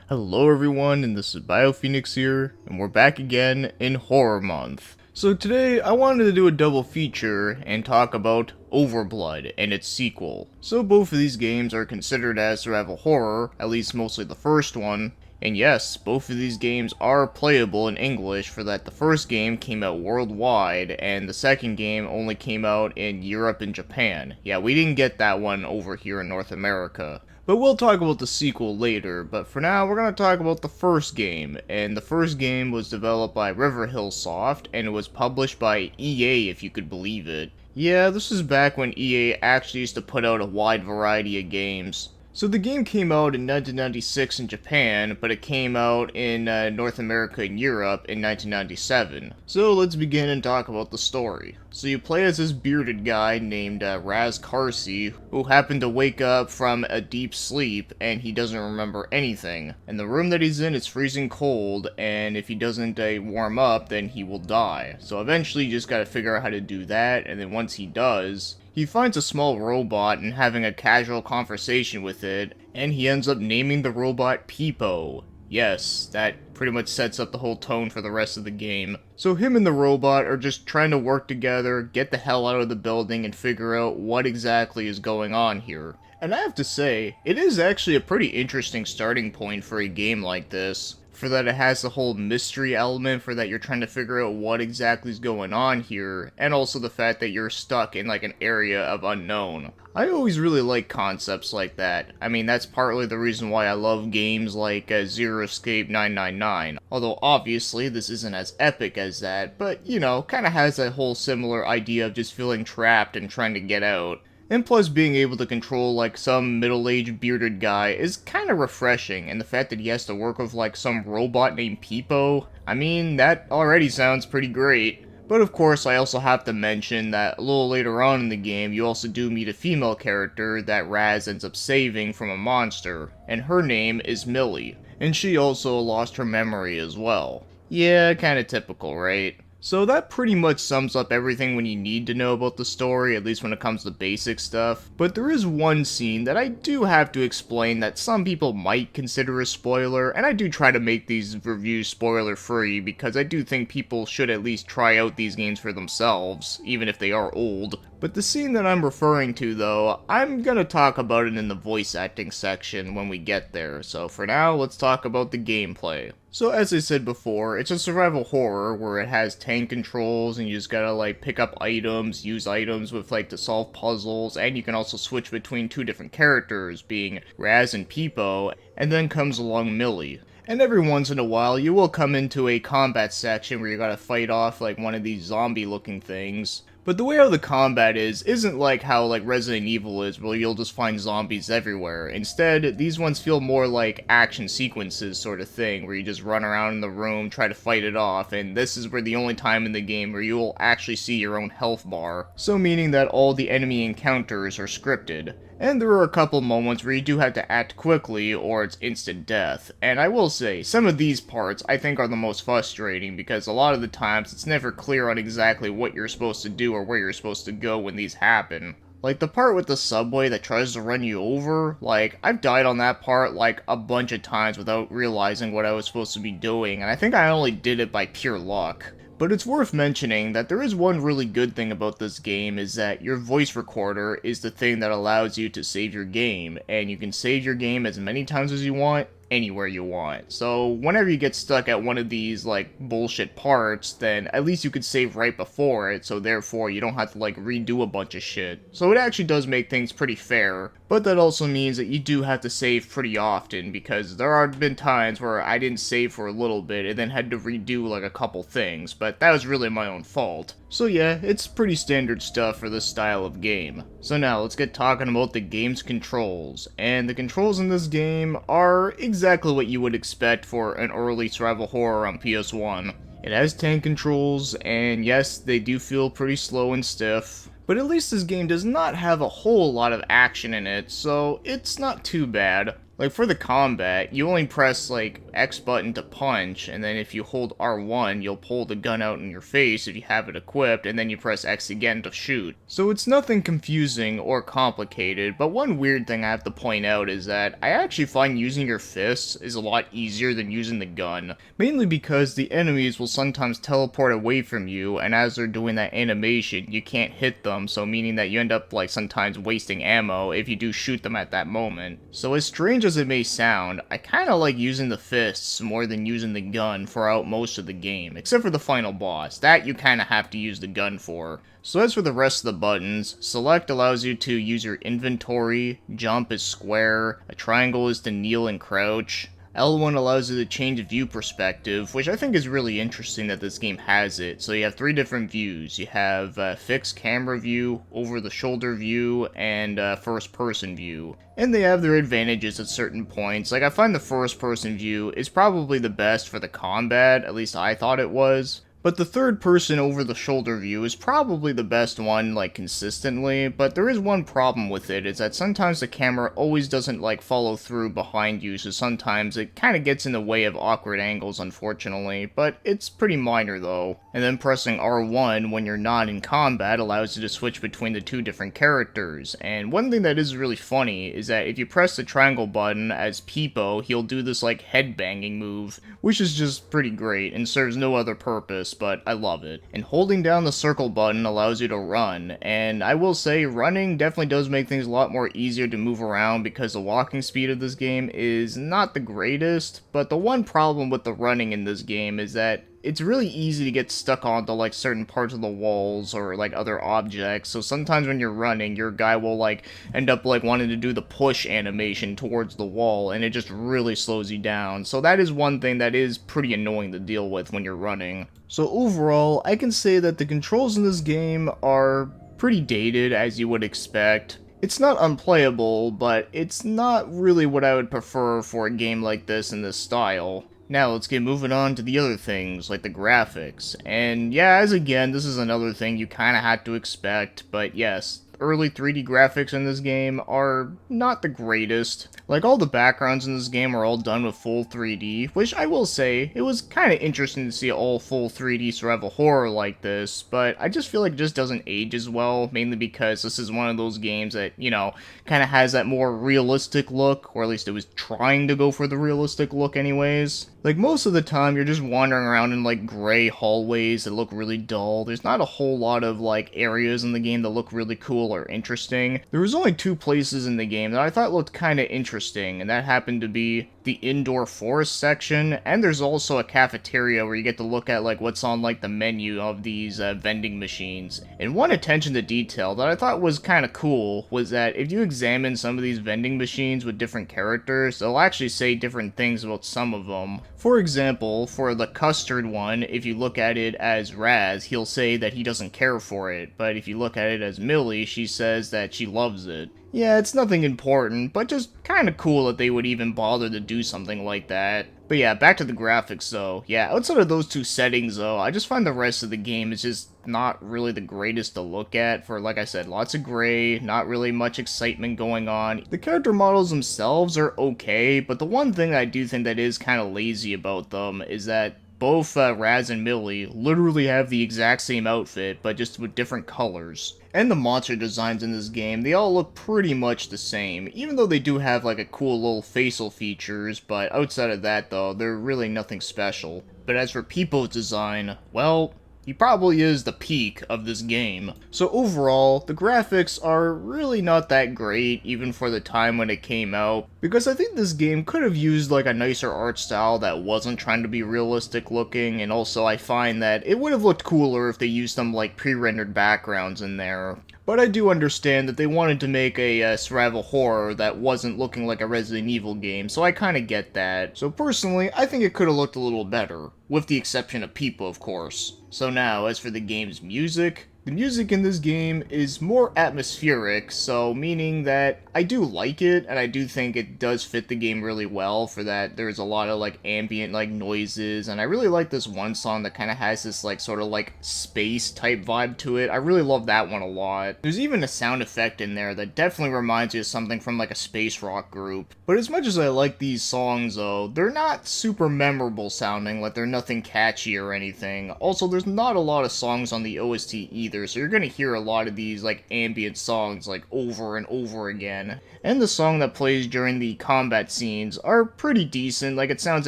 Hello everyone, and this is BioPhoenix here, and we're back again in Horror Month. So today, I wanted to do a double feature and talk about Overblood and its sequel. So both of these games are considered as survival horror, at least mostly the first one. And yes, both of these games are playable in English, for that the first game came out worldwide, and the second game only came out in Europe and Japan. Yeah, we didn't get that one over here in North America. But we'll talk about the sequel later, but for now we're going to talk about the first game, and the first game was developed by Riverhill Soft, and it was published by EA, if you could believe it. Yeah, this is back when EA actually used to put out a wide variety of games. So the game came out in 1996 in Japan, but it came out in North America and Europe in 1997. So let's begin and talk about the story. So you play as this bearded guy named Raz Carsey, who happened to wake up from a deep sleep and he doesn't remember anything. And the room that he's in is freezing cold, and if he doesn't warm up, then he will die. So eventually you just gotta figure out how to do that, and then once he does, he finds a small robot and having a casual conversation with it, and he ends up naming the robot Peepo. Yes, that pretty much sets up the whole tone for the rest of the game. So him and the robot are just trying to work together, get the hell out of the building, and figure out what exactly is going on here. And I have to say, it is actually a pretty interesting starting point for a game like this, for that it has the whole mystery element, for that you're trying to figure out what exactly is going on here, and also the fact that you're stuck in like an area of unknown. I always really like concepts like that. I mean, that's partly the reason why I love games like Zero Escape 999, although obviously this isn't as epic as that, but you know, kinda has that whole similar idea of just feeling trapped and trying to get out. And plus, being able to control, like, some middle-aged bearded guy is kind of refreshing, and the fact that he has to work with, like, some robot named Peepo, I mean, that already sounds pretty great. But of course, I also have to mention that a little later on in the game, you also do meet a female character that Raz ends up saving from a monster, and her name is Millie, and she also lost her memory as well. Yeah, kinda typical, right? So that pretty much sums up everything when you need to know about the story, at least when it comes to basic stuff. But there is one scene that I do have to explain that some people might consider a spoiler, and I do try to make these reviews spoiler free because I do think people should at least try out these games for themselves, even if they are old. But the scene that I'm referring to, though, I'm gonna talk about it in the voice acting section when we get there, so for now, let's talk about the gameplay. So as I said before, it's a survival horror where it has tank controls and you just gotta like pick up items, use items with like to solve puzzles, and you can also switch between two different characters, being Raz and Peepo, and then comes along Millie. And every once in a while, you will come into a combat section where you gotta fight off like one of these zombie looking things. But the way how the combat isn't like how like Resident Evil is, where you'll just find zombies everywhere. Instead, these ones feel more like action sequences sort of thing, where you just run around in the room, try to fight it off, and this is where the only time in the game where you will actually see your own health bar. So meaning that all the enemy encounters are scripted. And there are a couple moments where you do have to act quickly or it's instant death. And I will say, some of these parts I think are the most frustrating because a lot of the times it's never clear on exactly what you're supposed to do or where you're supposed to go when these happen. Like the part with the subway that tries to run you over, like I've died on that part like a bunch of times without realizing what I was supposed to be doing, and I think I only did it by pure luck. But it's worth mentioning that there is one really good thing about this game, is that your voice recorder is the thing that allows you to save your game, and you can save your game as many times as you want, anywhere you want. So whenever you get stuck at one of these like bullshit parts, then at least you could save right before it, so therefore you don't have to like redo a bunch of shit. So it actually does make things pretty fair, but that also means that you do have to save pretty often, because there have been times where I didn't save for a little bit and then had to redo like a couple things, but that was really my own fault. So yeah, it's pretty standard stuff for this style of game. So now let's get talking about the game's controls. And the controls in this game are exactly what you would expect for an early survival horror on PS1. It has tank controls, and yes, they do feel pretty slow and stiff. But at least this game does not have a whole lot of action in it, so it's not too bad. Like for the combat, you only press like X button to punch, and then if you hold R1, you'll pull the gun out in your face if you have it equipped, and then you press X again to shoot. So it's nothing confusing or complicated, but one weird thing I have to point out is that I actually find using your fists is a lot easier than using the gun, mainly because the enemies will sometimes teleport away from you, and as they're doing that animation, you can't hit them, so meaning that you end up like sometimes wasting ammo if you do shoot them at that moment. So as strange as it may sound, I kinda like using the fists more than using the gun throughout most of the game, except for the final boss. That you kinda have to use the gun for. So as for the rest of the buttons, select allows you to use your inventory, jump is square, a triangle is to kneel and crouch, L1 allows you to change view perspective, which I think is really interesting that this game has it. So you have three different views. You have fixed camera view, over the shoulder view, and first person view. And they have their advantages at certain points. Like I find the first person view is probably the best for the combat, at least I thought it was. But the third person over the shoulder view is probably the best one, like, consistently, but there is one problem with it, is that sometimes the camera always doesn't, like, follow through behind you, so sometimes it kind of gets in the way of awkward angles, unfortunately, but it's pretty minor, though. And then pressing R1 when you're not in combat allows you to switch between the two different characters, and one thing that is really funny is that if you press the triangle button as Peepo, he'll do this, like, headbanging move, which is just pretty great, and serves no other purpose, but I love it. And holding down the circle button allows you to run, and I will say running definitely does make things a lot more easier to move around because the walking speed of this game is not the greatest, but the one problem with the running in this game is that it's really easy to get stuck onto like certain parts of the walls or like other objects, so sometimes when you're running, your guy will like end up like wanting to do the push animation towards the wall, and it just really slows you down. So that is one thing that is pretty annoying to deal with when you're running. So overall, I can say that the controls in this game are pretty dated, as you would expect. It's not unplayable, but it's not really what I would prefer for a game like this in this style. Now let's get moving on to the other things, like the graphics. And yeah, as again, this is another thing you kinda had to expect, but yes, early 3D graphics in this game are not the greatest. Like, all the backgrounds in this game are all done with full 3D, which I will say, it was kind of interesting to see all full 3D survival horror like this, but I just feel like it just doesn't age as well, mainly because this is one of those games that, you know, kind of has that more realistic look, or at least it was trying to go for the realistic look anyways. Like, most of the time, you're just wandering around in, like, gray hallways that look really dull. There's not a whole lot of, like, areas in the game that look really cool or interesting. There was only two places in the game that I thought looked kinda interesting, and that happened to be the indoor forest section, and there's also a cafeteria where you get to look at, like, what's on, like, the menu of these vending machines. And one attention to detail that I thought was kinda cool was that if you examine some of these vending machines with different characters, they'll actually say different things about some of them. For example, for the custard one, if you look at it as Raz, he'll say that he doesn't care for it, but if you look at it as Millie, she says that she loves it. Yeah, it's nothing important, but just kinda cool that they would even bother to do something like that. But yeah, back to the graphics though. Yeah, outside of those two settings though, I just find the rest of the game is just not really the greatest to look at for, like I said, lots of gray, not really much excitement going on. The character models themselves are okay, but the one thing I do think that is kinda lazy about them is that both Raz and Millie literally have the exact same outfit, but just with different colors. And the monster designs in this game, they all look pretty much the same, even though they do have like a cool little facial features, but outside of that though, they're really nothing special. But as for Peepo's design, well, he probably is the peak of this game. So overall, the graphics are really not that great, even for the time when it came out, because I think this game could have used like a nicer art style that wasn't trying to be realistic looking, and also I find that it would have looked cooler if they used some like pre-rendered backgrounds in there. But I do understand that they wanted to make a survival horror that wasn't looking like a Resident Evil game, so I kinda get that. So personally, I think it could have looked a little better, with the exception of Peepo, of course. So now, as for the game's music The music in this game is more atmospheric, so meaning that I do like it, and I do think it does fit the game really well for that. There's a lot of like ambient like noises, and I really like this one song that kind of has this like sort of like space type vibe to it. I really love that one a lot. There's even a sound effect in there that definitely reminds you of something from like a space rock group. But as much as I like these songs though, they're not super memorable sounding, like they're nothing catchy or anything. Also, there's not a lot of songs on the OST either, so you're gonna hear a lot of these like ambient songs like over and over again. And the song that plays during the combat scenes are pretty decent, like it sounds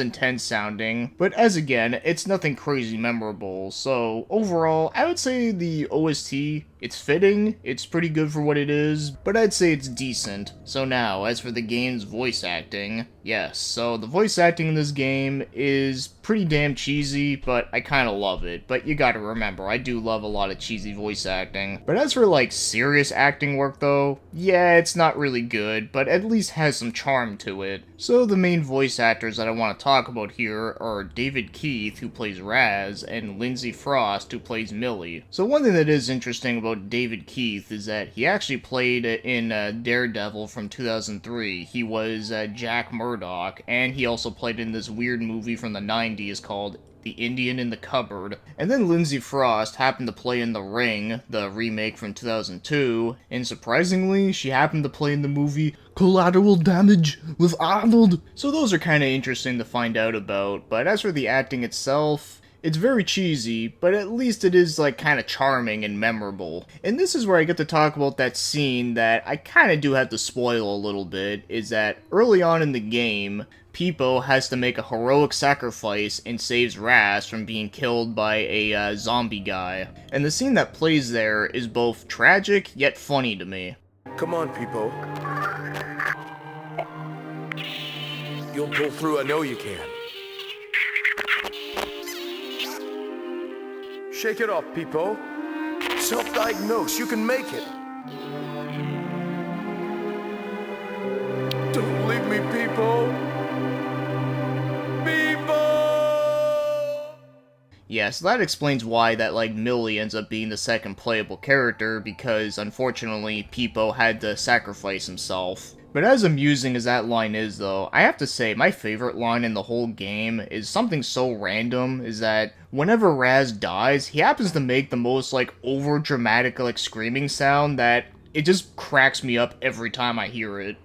intense sounding, but as again, it's nothing crazy memorable. So overall, I would say the OST, it's fitting, it's pretty good for what it is, but I'd say it's decent. So now, as for the game's voice acting, yes, so the voice acting in this game is pretty damn cheesy, but I kinda love it. But you gotta remember, I do love a lot of cheesy voice acting. But as for like serious acting work though, yeah, it's not really good, but at least has some charm to it. So the main voice actors that I want to talk about here are David Keith, who plays Raz, and Lindsay Frost, who plays Millie. So one thing that is interesting about David Keith is that he actually played in Daredevil from 2003. He was Jack Murdock, and he also played in this weird movie from the 90s called The Indian in the Cupboard. And then Lindsay Frost happened to play in The Ring, the remake from 2002, and surprisingly, she happened to play in the movie Collateral Damage with Arnold. So those are kind of interesting to find out about, but as for the acting itself, it's very cheesy, but at least it is like kind of charming and memorable. And this is where I get to talk about that scene that I kind of do have to spoil a little bit, is that early on in the game, Peepo has to make a heroic sacrifice and saves Raz from being killed by a zombie guy. And the scene that plays there is both tragic yet funny to me. Come on, Peepo. You'll pull through, I know you can. Shake it off, Peepo. Self-diagnose, you can make it. Don't leave me, Peepo. Yeah, so that explains why that, like, Millie ends up being the second playable character, because, unfortunately, Peepo had to sacrifice himself. But as amusing as that line is, though, I have to say, my favorite line in the whole game is something so random, is that whenever Raz dies, he happens to make the most, like, over-dramatic, like, screaming sound that it just cracks me up every time I hear it.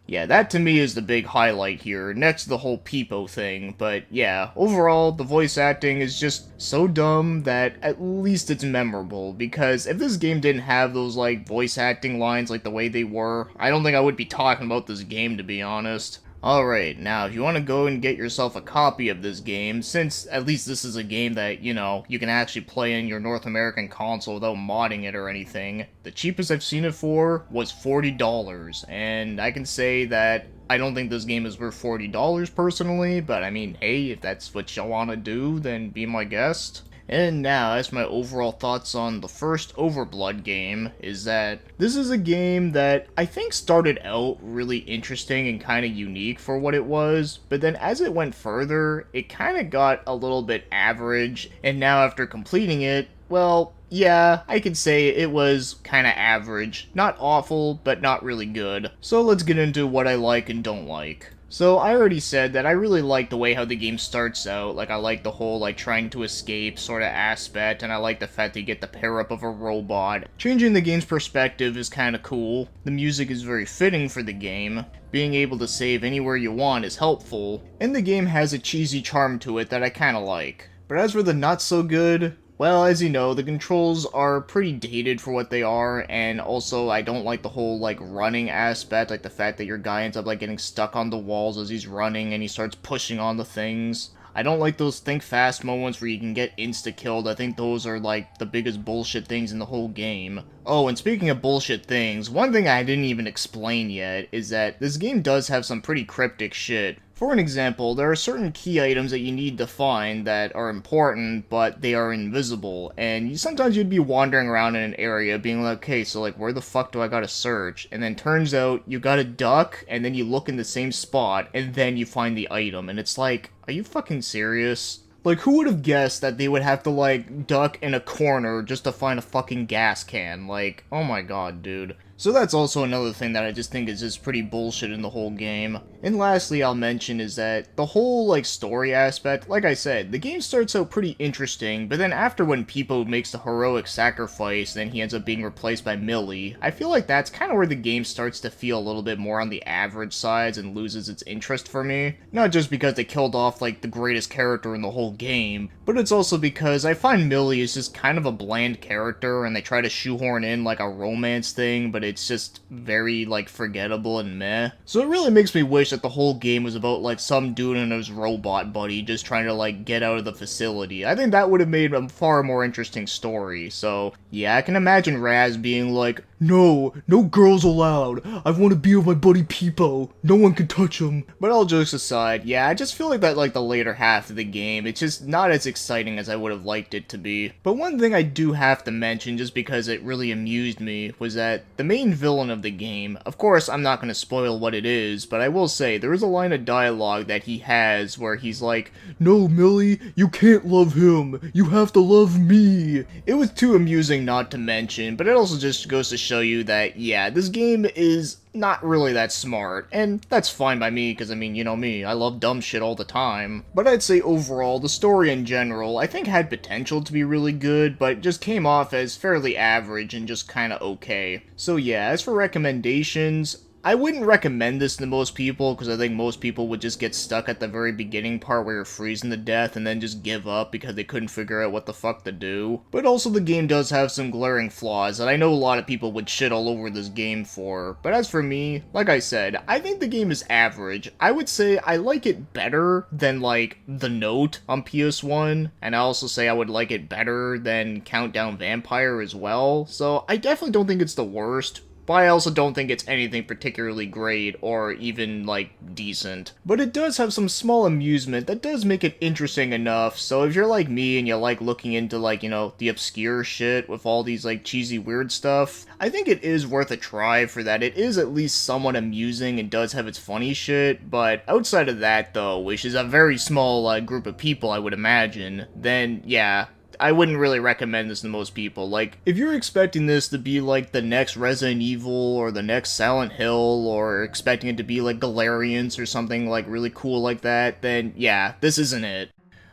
Yeah, that to me is the big highlight here, next to the whole Peepo thing, but yeah, overall, the voice acting is just so dumb that at least it's memorable, because if this game didn't have those, like, voice acting lines like the way they were, I don't think I would be talking about this game, to be honest. Alright, now if you want to go and get yourself a copy of this game, since at least this is a game that, you know, you can actually play in your North American console without modding it or anything, the cheapest I've seen it for was $40, and I can say that I don't think this game is worth $40 personally, but I mean, hey, if that's what you want to do, then be my guest. And now, as my overall thoughts on the first Overblood game, is that this is a game that I think started out really interesting and kind of unique for what it was, but then as it went further, it kind of got a little bit average, and now after completing it, well, yeah, I could say it was kind of average. Not awful, but not really good. So let's get into what I like and don't like. So, I already said that I really like the way how the game starts out, like I like the whole, like, trying to escape sort of aspect, and I like the fact that you get the pair up of a robot. Changing the game's perspective is kind of cool, the music is very fitting for the game, being able to save anywhere you want is helpful, and the game has a cheesy charm to it that I kind of like. But as for the not so good, well, as you know, the controls are pretty dated for what they are, and also I don't like the whole, like, running aspect, like the fact that your guy ends up, like, getting stuck on the walls as he's running and he starts pushing on the things. I don't like those think fast moments where you can get insta-killed. I think those are, like, the biggest bullshit things in the whole game. Oh, and speaking of bullshit things, one thing I didn't even explain yet is that this game does have some pretty cryptic shit. For an example, there are certain key items that you need to find that are important, but they are invisible, and sometimes you'd be wandering around in an area being like, okay, so like, where the fuck do I gotta search? And then turns out you gotta duck, and then you look in the same spot, and then you find the item, and it's like, are you fucking serious? Like, who would have guessed that they would have to, like, duck in a corner just to find a fucking gas can? Like, oh my god, dude. So that's also another thing that I just think is just pretty bullshit in the whole game. And lastly, I'll mention is that the whole, like, story aspect, like I said, the game starts out pretty interesting, but then after when Peepo makes the heroic sacrifice, then he ends up being replaced by Millie, I feel like that's kind of where the game starts to feel a little bit more on the average sides and loses its interest for me. Not just because they killed off, like, the greatest character in the whole game, but it's also because I find Millie is just kind of a bland character, and they try to shoehorn in, like, a romance thing, but it's just very, like, forgettable and meh. So it really makes me wish that the whole game was about, like, some dude and his robot buddy just trying to, like, get out of the facility. I think that would have made a far more interesting story. So, yeah, I can imagine Raz being like, no girls allowed. I want to be with my buddy Peepo. No one can touch him. But all jokes aside, yeah, I just feel like that, like, the later half of the game, it's just not as exciting as I would have liked it to be. But one thing I do have to mention, just because it really amused me, was that the main villain of the game, of course I'm not going to spoil what it is, but I will say there is a line of dialogue that he has where he's like, no Millie, you can't love him, you have to love me. It was too amusing not to mention, but it also just goes to show you that, yeah, this game is not really that smart, and that's fine by me, because I mean, you know me, I love dumb shit all the time. But I'd say overall, the story in general, I think had potential to be really good, but just came off as fairly average and just kinda okay. So yeah, as for recommendations, I wouldn't recommend this to most people, because I think most people would just get stuck at the very beginning part where you're freezing to death and then just give up because they couldn't figure out what the fuck to do. But also the game does have some glaring flaws that I know a lot of people would shit all over this game for. But as for me, like I said, I think the game is average. I would say I like it better than, like, The Note on PS1, and I also say I would like it better than Countdown Vampire as well, so I definitely don't think it's the worst. But I also don't think it's anything particularly great or even, like, decent. But it does have some small amusement that does make it interesting enough, so if you're like me and you like looking into, like, you know, the obscure shit with all these, like, cheesy weird stuff, I think it is worth a try for that. It is at least somewhat amusing and does have its funny shit, but outside of that, though, which is a very small group of people, I would imagine, then, yeah, I wouldn't really recommend this to most people. Like, if you're expecting this to be like the next Resident Evil or the next Silent Hill, or expecting it to be like Galarians or something like really cool like that, then yeah, this isn't it.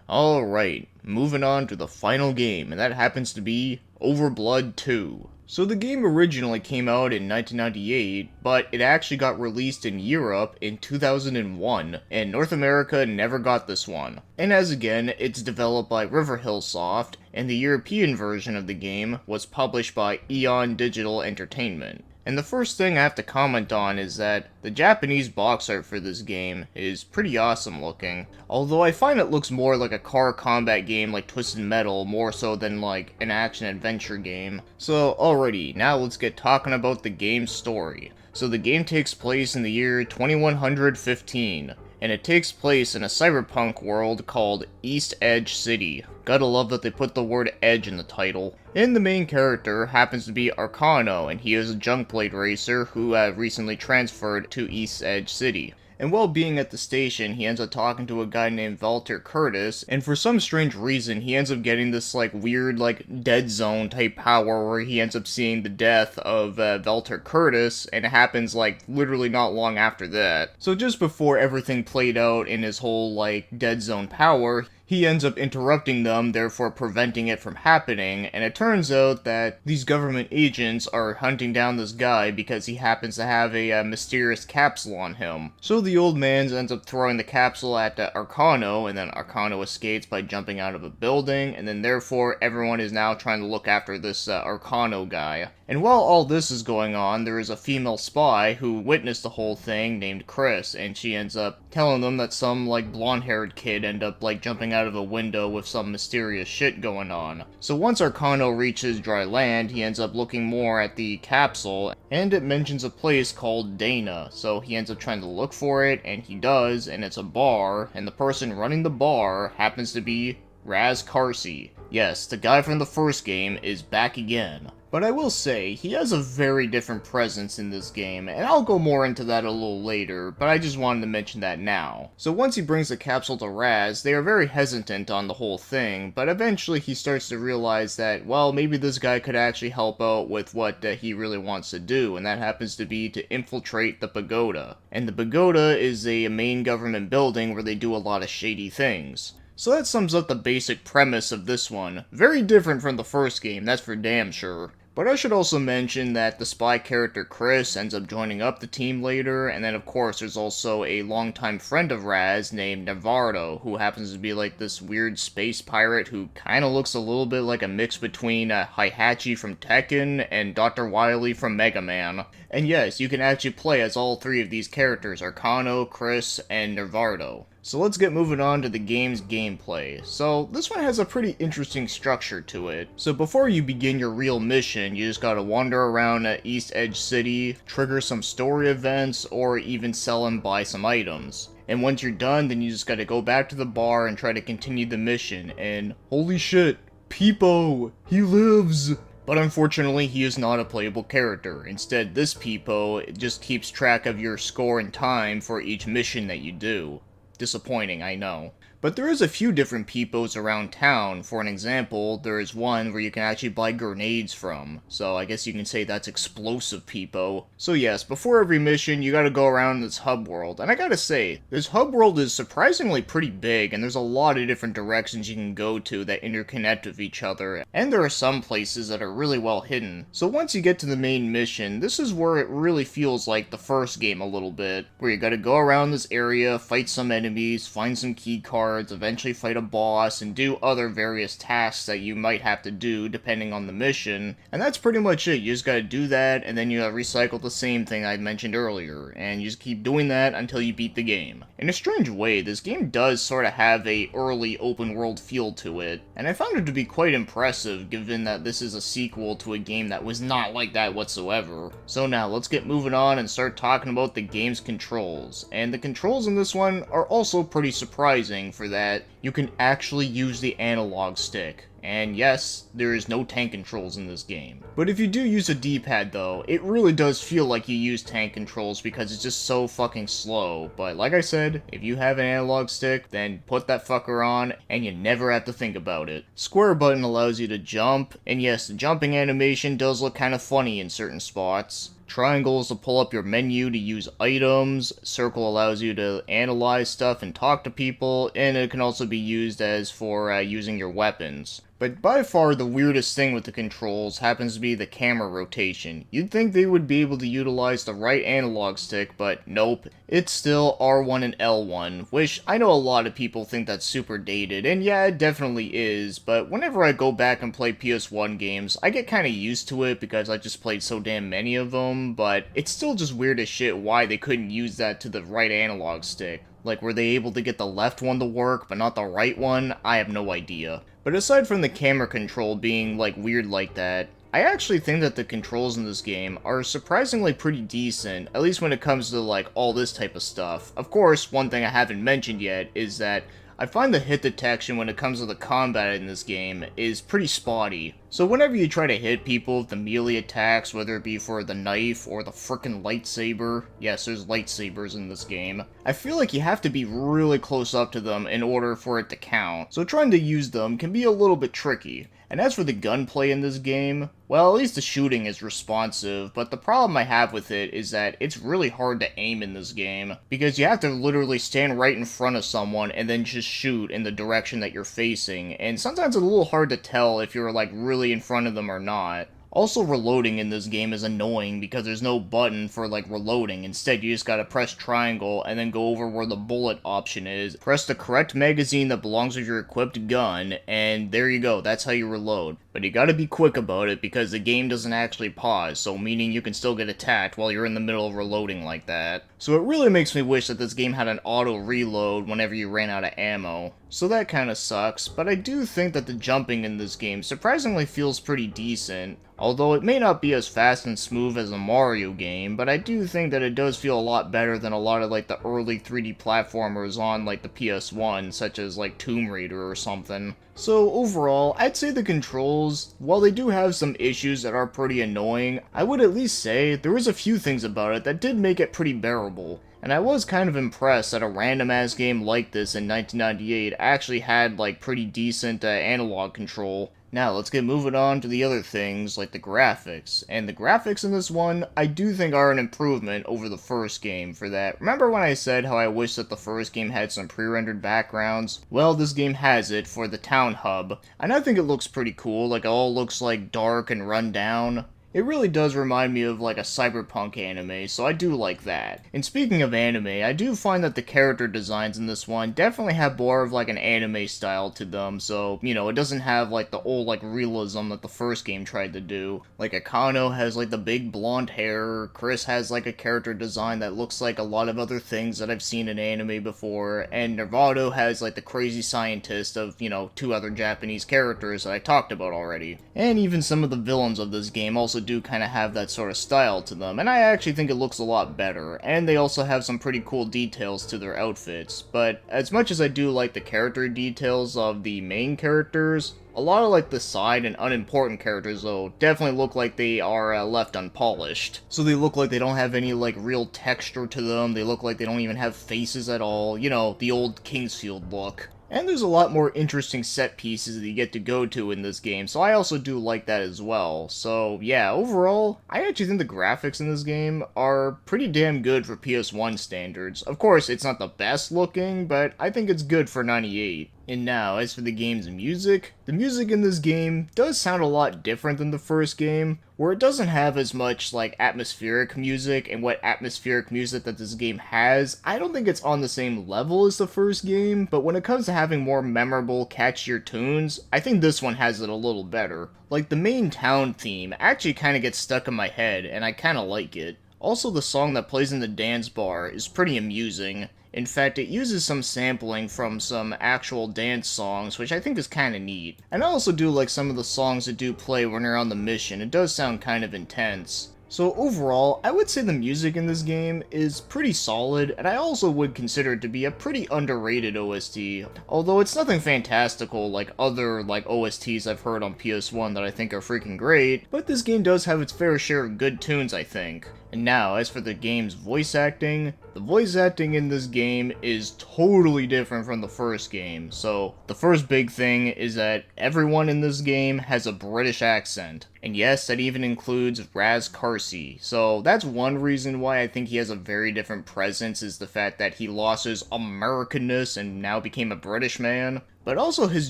Alright, moving on to the final game, and that happens to be Overblood 2. So the game originally came out in 1998, but it actually got released in Europe in 2001, and North America never got this one. And as again, it's developed by Riverhill Soft, and the European version of the game was published by Eon Digital Entertainment. And the first thing I have to comment on is that the Japanese box art for this game is pretty awesome looking, although I find it looks more like a car combat game like Twisted Metal more so than like an action-adventure game. So alrighty, now let's get talking about the game's story. So the game takes place in the year 2115, and it takes place in a cyberpunk world called East Edge City. Gotta love that they put the word edge in the title. And the main character happens to be Arcano, and he is a junk blade racer who recently transferred to East Edge City. And while being at the station, he ends up talking to a guy named Walter Curtis, and for some strange reason, he ends up getting this, like, weird, like, dead zone type power where he ends up seeing the death of Walter Curtis, and it happens, like, literally not long after that. So just before everything played out in his whole, like, dead zone power, he ends up interrupting them, therefore preventing it from happening, and it turns out that these government agents are hunting down this guy because he happens to have a mysterious capsule on him. So the old man ends up throwing the capsule at Arcano, and then Arcano escapes by jumping out of a building, and then therefore everyone is now trying to look after this Arcano guy. And while all this is going on, there is a female spy who witnessed the whole thing named Chris, and she ends up telling them that some, like, blonde-haired kid ended up, like, jumping out of a window with some mysterious shit going on. So once Arcano reaches dry land, he ends up looking more at the capsule, and it mentions a place called Dana, so he ends up trying to look for it, and he does, and it's a bar, and the person running the bar happens to be Raz Carsey. Yes, the guy from the first game is back again. But I will say, he has a very different presence in this game, and I'll go more into that a little later, but I just wanted to mention that now. So once he brings the capsule to Raz, they are very hesitant on the whole thing, but eventually he starts to realize that, well, maybe this guy could actually help out with what he really wants to do, and that happens to be to infiltrate the pagoda. And the pagoda is a main government building where they do a lot of shady things. So that sums up the basic premise of this one. Very different from the first game, that's for damn sure. But I should also mention that the spy character Chris ends up joining up the team later, and then of course there's also a longtime friend of Raz named Navarro, who happens to be like this weird space pirate who kinda looks a little bit like a mix between Heihachi from Tekken and Dr. Wily from Mega Man. And yes, you can actually play as all three of these characters, Arcano, Chris, and Navarro. So let's get moving on to the game's gameplay. So this one has a pretty interesting structure to it. So before you begin your real mission, you just gotta wander around East Edge City, trigger some story events, or even sell and buy some items. And once you're done, then you just gotta go back to the bar and try to continue the mission, and holy shit, Peepo! He lives! But unfortunately, he is not a playable character. Instead, this Peepo just keeps track of your score and time for each mission that you do. Disappointing, I know. But there is a few different Peepos around town. For an example, there is one where you can actually buy grenades from. So I guess you can say that's explosive Peepo. So yes, before every mission, you gotta go around this hub world. And I gotta say, this hub world is surprisingly pretty big, and there's a lot of different directions you can go to that interconnect with each other. And there are some places that are really well hidden. So once you get to the main mission, this is where it really feels like the first game a little bit. Where you gotta go around this area, fight some enemies, find some key cards, eventually fight a boss, and do other various tasks that you might have to do depending on the mission. And that's pretty much it. You just gotta do that, and then you gotta recycle the same thing I mentioned earlier, and you just keep doing that until you beat the game. In a strange way, this game does sort of have a early open world feel to it, and I found it to be quite impressive given that this is a sequel to a game that was not like that whatsoever. So now, let's get moving on and start talking about the game's controls. And the controls in this one are also pretty surprising for that you can actually use the analog stick. And yes, there is no tank controls in this game. But if you do use a D-pad though, it really does feel like you use tank controls because it's just so fucking slow. But like I said, if you have an analog stick, then put that fucker on and you never have to think about it. Square button allows you to jump, and yes, the jumping animation does look kind of funny in certain spots. Triangle is to pull up your menu to use items, circle allows you to analyze stuff and talk to people, and it can also be used as for using your weapons. But by far the weirdest thing with the controls happens to be the camera rotation. You'd think they would be able to utilize the right analog stick, but nope. It's still R1 and L1, which I know a lot of people think that's super dated, and yeah, it definitely is, but whenever I go back and play PS1 games, I get kinda used to it because I just played so damn many of them, but it's still just weird as shit why they couldn't use that to the right analog stick. Like, were they able to get the left one to work, but not the right one? I have no idea. But aside from the camera control being, like, weird like that, I actually think that the controls in this game are surprisingly pretty decent, at least when it comes to, like, all this type of stuff. Of course, one thing I haven't mentioned yet is that I find the hit detection when it comes to the combat in this game is pretty spotty. So whenever you try to hit people with the melee attacks, whether it be for the knife or the frickin' lightsaber, yes, there's lightsabers in this game, I feel like you have to be really close up to them in order for it to count, so trying to use them can be a little bit tricky. And as for the gunplay in this game, well, at least the shooting is responsive, but the problem I have with it is that it's really hard to aim in this game, because you have to literally stand right in front of someone and then just shoot in the direction that you're facing, and sometimes it's a little hard to tell if you're like really in front of them or not. Also, reloading in this game is annoying because there's no button for, like, reloading. Instead, you just gotta press triangle and then go over where the bullet option is, press the correct magazine that belongs with your equipped gun, and there you go, that's how you reload. but you gotta be quick about it because the game doesn't actually pause, so meaning you can still get attacked while you're in the middle of reloading like that. So it really makes me wish that this game had an auto reload whenever you ran out of ammo. So that kinda sucks, but I do think that the jumping in this game surprisingly feels pretty decent. Although it may not be as fast and smooth as a Mario game, but I do think that it does feel a lot better than a lot of like the early 3D platformers on like the PS1, such as like Tomb Raider or something. So overall, I'd say the controls, while they do have some issues that are pretty annoying, I would at least say there was a few things about it that did make it pretty bearable. And I was kind of impressed that a random-ass game like this in 1998 actually had like pretty decent analog control. Now, let's get moving on to the other things, like the graphics. And the graphics in this one, I do think are an improvement over the first game for that. Remember when I said how I wish that the first game had some pre-rendered backgrounds? Well, this game has it for the town hub. And I think it looks pretty cool, like it all looks like dark and run down. It really does remind me of like a cyberpunk anime, so I do like that. And speaking of anime, I do find that the character designs in this one definitely have more of like an anime style to them, so, you know, it doesn't have like the old like realism that the first game tried to do. Like Akano has like the big blonde hair, Chris has like a character design that looks like a lot of other things that I've seen in anime before, and Nervado has like the crazy scientist of, you know, two other Japanese characters that I talked about already. And even some of the villains of this game also do kind of have that sort of style to them, and I actually think it looks a lot better, and they also have some pretty cool details to their outfits. But as much as I do like the character details of the main characters, a lot of like the side and unimportant characters though definitely look like they are left unpolished. So they look like they don't have any like real texture to them, they look like they don't even have faces at all, you know, the old Kingsfield look. And there's a lot more interesting set pieces that you get to go to in this game, so I also do like that as well. So yeah, overall, I actually think the graphics in this game are pretty damn good for PS1 standards. Of course, it's not the best looking, but I think it's good for 98. And now, as for the game's music, the music in this game does sound a lot different than the first game, where it doesn't have as much, like, atmospheric music, and what atmospheric music that this game has, I don't think it's on the same level as the first game, but when it comes to having more memorable, catchier tunes, I think this one has it a little better. Like, the main town theme actually kinda gets stuck in my head, and I kinda like it. Also, the song that plays in the dance bar is pretty amusing. In fact, it uses some sampling from some actual dance songs, which I think is kinda neat. And I also do like some of the songs that do play when you're on the mission. It does sound kind of intense. So overall, I would say the music in this game is pretty solid, and I also would consider it to be a pretty underrated OST. Although it's nothing fantastical like other like OSTs I've heard on PS1 that I think are freaking great, but this game does have its fair share of good tunes, I think. And now, as for the game's voice acting, the voice acting in this game is totally different from the first game. So, the first big thing is that everyone in this game has a British accent. And yes, that even includes Raz Carsey. So, that's one reason why I think he has a very different presence, is the fact that he lost his Americanness and now became a British man. But also his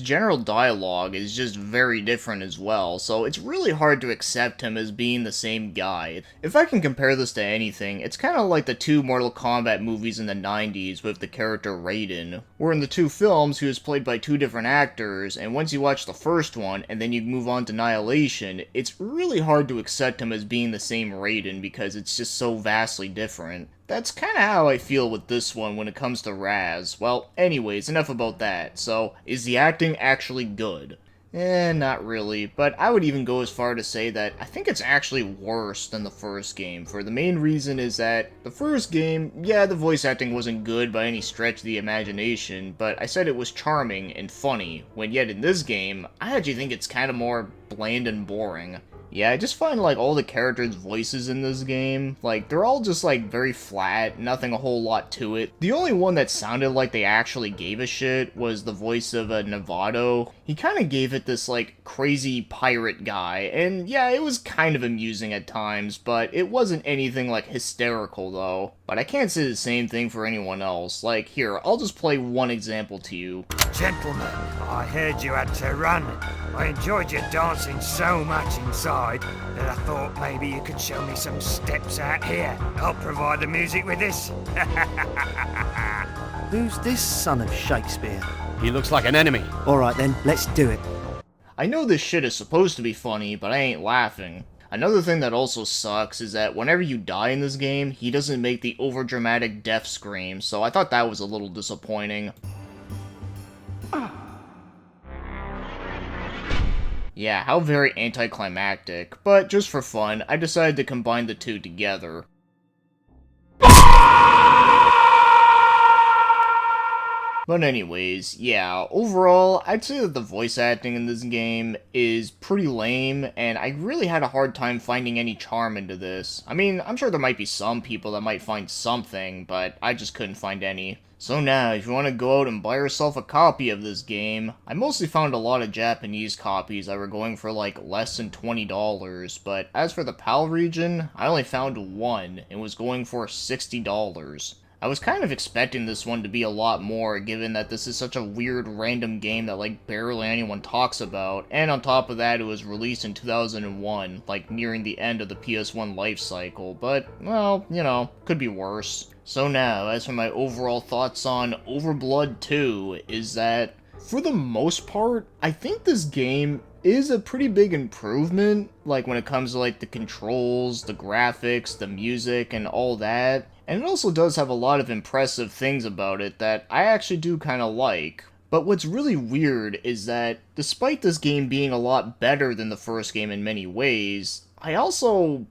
general dialogue is just very different as well, so it's really hard to accept him as being the same guy. If I can compare this to anything, it's kinda like the two Mortal Kombat movies in the 90s with the character Raiden, where in the two films he was played by two different actors, and once you watch the first one and then you move on to Annihilation, it's really hard to accept him as being the same Raiden because it's just so vastly different. That's kinda how I feel with this one when it comes to Raz. Well, anyways, enough about that. So, is the acting actually good? Not really, but I would even go as far to say that I think it's actually worse than the first game, for the main reason is that the first game, yeah, the voice acting wasn't good by any stretch of the imagination, but I said it was charming and funny, when yet in this game, I actually think it's kinda more bland and boring. Yeah, I just find, like, all the characters' voices in this game, like, they're all just, like, very flat, nothing a whole lot to it. The only one that sounded like they actually gave a shit was the voice of Novato. He kinda gave it this, like, crazy pirate guy, and yeah, it was kind of amusing at times, but it wasn't anything, like, hysterical, though. But I can't say the same thing for anyone else. Like, here, I'll just play one example to you. Gentlemen, I heard you had to run. I enjoyed your dancing so much inside that I thought maybe you could show me some steps out here. I'll provide the music with this. Who's this son of Shakespeare? He looks like an enemy. All right then, let's do it. I know this shit is supposed to be funny, but I ain't laughing. Another thing that also sucks is that whenever you die in this game, he doesn't make the overdramatic death scream, so I thought that was a little disappointing. Yeah, how very anticlimactic, but just for fun, I decided to combine the two together. But anyways, yeah, overall, I'd say that the voice acting in this game is pretty lame, and I really had a hard time finding any charm into this. I mean, I'm sure there might be some people that might find something, but I just couldn't find any. So now, if you want to go out and buy yourself a copy of this game, I mostly found a lot of Japanese copies that were going for like less than $20, but as for the PAL region, I only found one, and was going for $60. I was kind of expecting this one to be a lot more, given that this is such a weird random game that like barely anyone talks about, and on top of that it was released in 2001, like nearing the end of the PS1 life cycle, but, well, you know, could be worse. So now, as for my overall thoughts on Overblood 2, is that, for the most part, I think this game is a pretty big improvement, like when it comes to like the controls, the graphics, the music, and all that. And it also does have a lot of impressive things about it that I actually do kind of like. But what's really weird is that, despite this game being a lot better than the first game in many ways, I also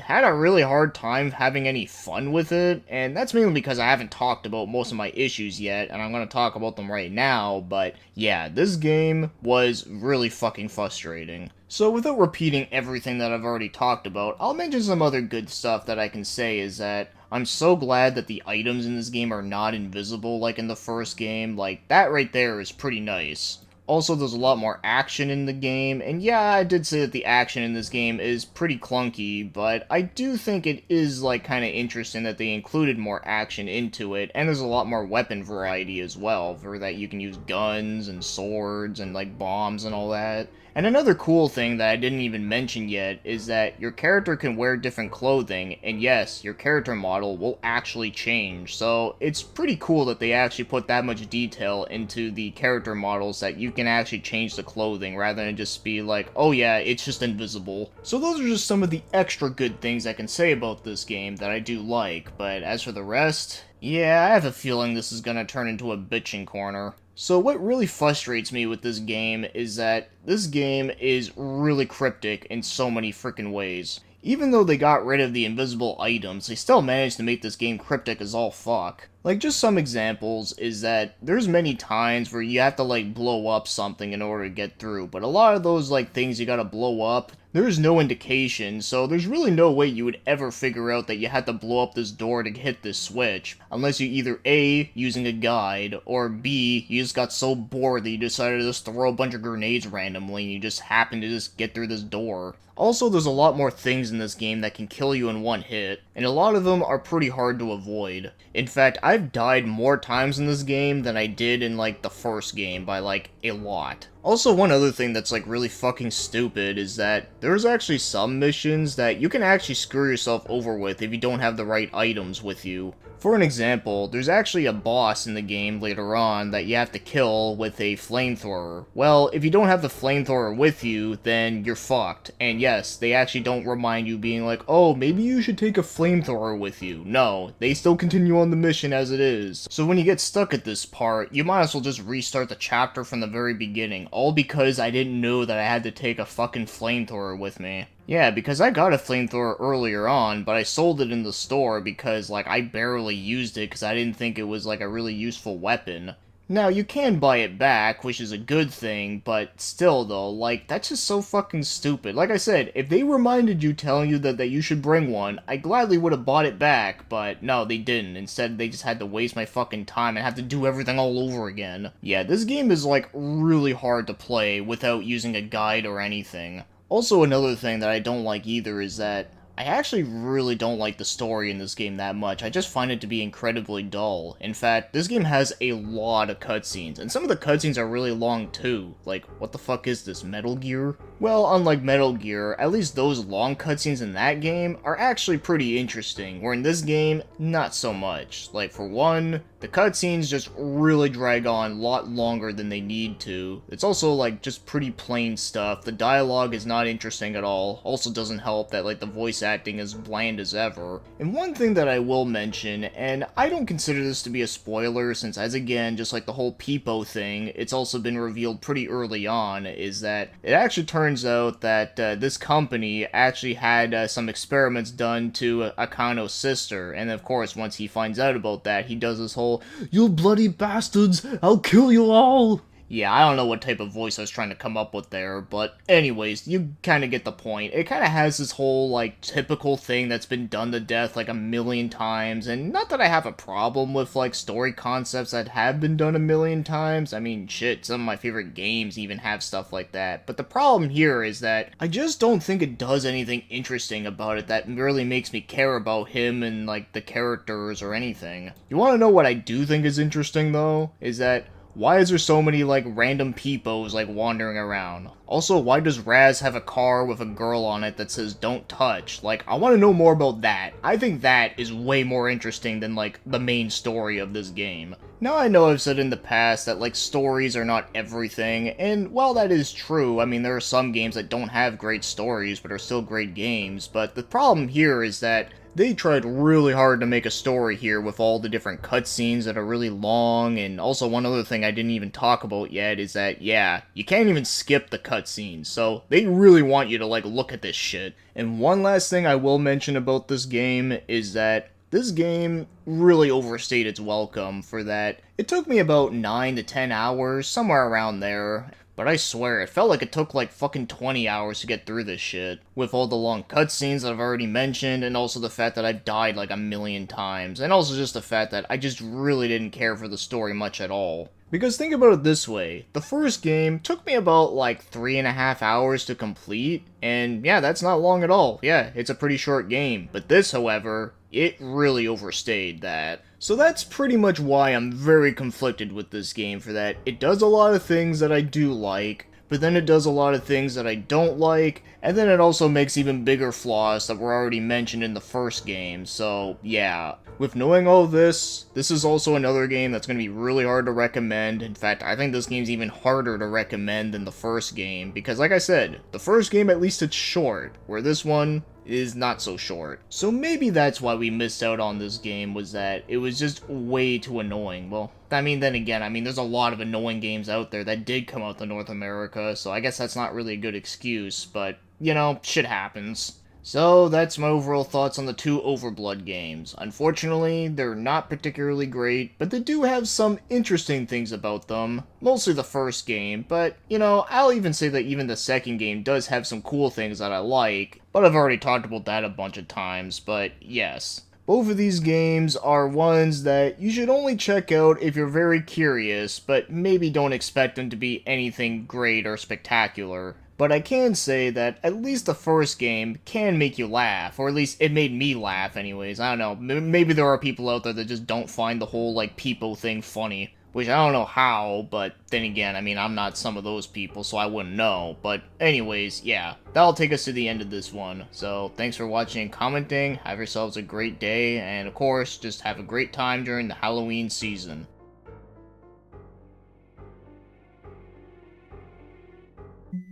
had a really hard time having any fun with it, and that's mainly because I haven't talked about most of my issues yet, and I'm going to talk about them right now, but yeah, this game was really fucking frustrating. So without repeating everything that I've already talked about, I'll mention some other good stuff that I can say is that I'm so glad that the items in this game are not invisible like in the first game. Like, that right there is pretty nice. Also, there's a lot more action in the game, and yeah, I did say that the action in this game is pretty clunky, but I do think it is, like, kind of interesting that they included more action into it, and there's a lot more weapon variety as well, for that you can use guns and swords and, like, bombs and all that. And another cool thing that I didn't even mention yet is that your character can wear different clothing, and yes, your character model will actually change, so it's pretty cool that they actually put that much detail into the character models that you can actually change the clothing rather than just be like, oh yeah, it's just invisible. So those are just some of the extra good things I can say about this game that I do like, but as for the rest, yeah, I have a feeling this is gonna turn into a bitching corner. So what really frustrates me with this game is that this game is really cryptic in so many freaking ways. Even though they got rid of the invisible items, they still managed to make this game cryptic as all fuck. Like, just some examples is that there's many times where you have to, like, blow up something in order to get through, but a lot of those, like, things you gotta blow up, there's no indication, so there's really no way you would ever figure out that you had to blow up this door to hit this switch, unless you either A, using a guide, or B, you just got so bored that you decided to just throw a bunch of grenades randomly and you just happened to just get through this door. Also, there's a lot more things in this game that can kill you in one hit, and a lot of them are pretty hard to avoid. In fact, I've died more times in this game than I did in, like, the first game by, like, a lot. Also, one other thing that's, like, really fucking stupid is that there's actually some missions that you can actually screw yourself over with if you don't have the right items with you. For an example, there's actually a boss in the game later on that you have to kill with a flamethrower. Well, if you don't have the flamethrower with you, then you're fucked. And yes, they actually don't remind you being like, oh, maybe you should take a flamethrower with you. No, they still continue on the mission as it is. So when you get stuck at this part, you might as well just restart the chapter from the very beginning, all because I didn't know that I had to take a fucking flamethrower with me. Yeah, because I got a flamethrower earlier on, but I sold it in the store because, like, I barely used it because I didn't think it was, like, a really useful weapon. Now, you can buy it back, which is a good thing, but still, though, like, that's just so fucking stupid. Like I said, if they reminded you telling you that you should bring one, I gladly would have bought it back, but no, they didn't. Instead, they just had to waste my fucking time and have to do everything all over again. Yeah, this game is, like, really hard to play without using a guide or anything. Also, another thing that I don't like either is that I actually really don't like the story in this game that much. I just find it to be incredibly dull. In fact, this game has a lot of cutscenes, and some of the cutscenes are really long too. Like, what the fuck is this, Metal Gear? Well, unlike Metal Gear, at least those long cutscenes in that game are actually pretty interesting, where in this game, not so much. Like, for one, the cutscenes just really drag on a lot longer than they need to. It's also, like, just pretty plain stuff. The dialogue is not interesting at all. Also doesn't help that, like, the voice acting is bland as ever. And one thing that I will mention, and I don't consider this to be a spoiler, since as again, just like the whole Peepo thing, it's also been revealed pretty early on, is that it actually turns out that this company actually had some experiments done to Akano's sister, and of course, once he finds out about that, he does this whole, "You bloody bastards, I'll kill you all!" Yeah, I don't know what type of voice I was trying to come up with there, but anyways, you kind of get the point. It kind of has this whole, like, typical thing that's been done to death, like, a million times, and not that I have a problem with, like, story concepts that have been done a million times. I mean, shit, some of my favorite games even have stuff like that, but the problem here is that I just don't think it does anything interesting about it that really makes me care about him and, like, the characters or anything. You want to know what I do think is interesting, though? Is that why is there so many, like, random peepos, like, wandering around? Also, why does Raz have a car with a girl on it that says, "Don't touch"? Like, I want to know more about that. I think that is way more interesting than, like, the main story of this game. Now, I know I've said in the past that, like, stories are not everything, and while that is true, I mean, there are some games that don't have great stories, but are still great games, but the problem here is that they tried really hard to make a story here with all the different cutscenes that are really long, and also one other thing I didn't even talk about yet is that, yeah, you can't even skip the cutscenes, so they really want you to, like, look at this shit. And one last thing I will mention about this game is that this game really overstayed its welcome for that. It took me about 9 to 10 hours, somewhere around there. But I swear, it felt like it took like fucking 20 hours to get through this shit. With all the long cutscenes that I've already mentioned, and also the fact that I've died like a million times, and also just the fact that I just really didn't care for the story much at all. Because think about it this way, the first game took me about like 3.5 hours to complete, and yeah, that's not long at all. Yeah, it's a pretty short game. But this, however, it really overstayed that. So that's pretty much why I'm very conflicted with this game, for that it does a lot of things that I do like, but then it does a lot of things that I don't like, and then it also makes even bigger flaws that were already mentioned in the first game, so yeah. With knowing all this is also another game that's going to be really hard to recommend. In fact, I think this game's even harder to recommend than the first game, because like I said, the first game at least it's short, where this one is not so short. So maybe that's why we missed out on this game, was that it was just way too annoying. Well, I mean, then again, I mean, there's a lot of annoying games out there that did come out to North America, so I guess that's not really a good excuse, but, you know, shit happens. So that's my overall thoughts on the two Overblood games. Unfortunately, they're not particularly great, but they do have some interesting things about them. Mostly the first game, but, you know, I'll even say that even the second game does have some cool things that I like, but I've already talked about that a bunch of times, but yes. Both of these games are ones that you should only check out if you're very curious, but maybe don't expect them to be anything great or spectacular. But I can say that at least the first game can make you laugh, or at least it made me laugh anyways. I don't know, maybe there are people out there that just don't find the whole, like, Peepo thing funny. Which I don't know how, but then again, I mean, I'm not some of those people, so I wouldn't know. But anyways, yeah, that'll take us to the end of this one. So thanks for watching and commenting, have yourselves a great day, and of course, just have a great time during the Halloween season.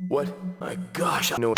What? My gosh, I know.